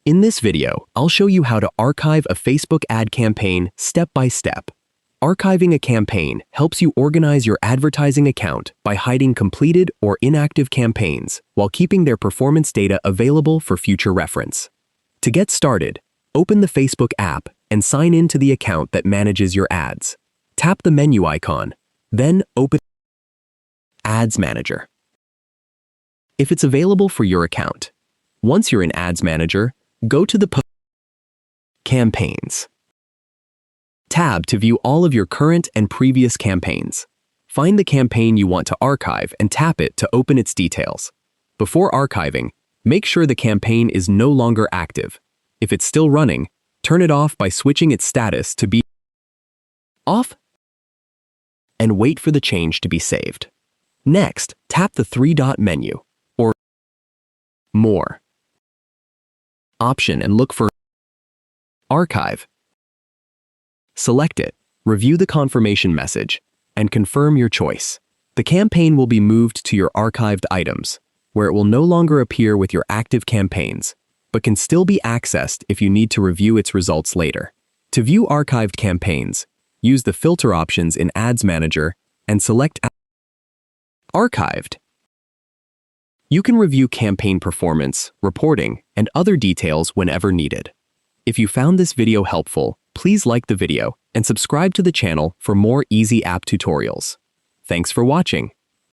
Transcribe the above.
In this video, I'll show you how to archive a Facebook ad campaign step by step. Archiving a campaign helps you organize your advertising account by hiding completed or inactive campaigns while keeping their performance data available for future reference. To get started, open the Facebook app and sign in to the account that manages your ads. Tap the menu icon, then open Ads Manager. If it's available for your account. Once you're in Ads Manager, go to the Campaigns tab to view all of your current and previous campaigns. Find the campaign you want to archive and tap it to open its details. Before archiving, make sure the campaign is no longer active. If it's still running, turn it off by switching its status to be off and wait for the change to be saved. Next, tap the three-dot menu or More option and look for Archive. Select it, review the confirmation message, and confirm your choice. The campaign will be moved to your archived items, where it will no longer appear with your active campaigns, but can still be accessed if you need to review its results later. To view archived campaigns, use the filter options in Ads Manager and select Archived. You can review campaign performance, reporting, and other details whenever needed. If you found this video helpful, please like the video and subscribe to the channel for more easy app tutorials. Thanks for watching.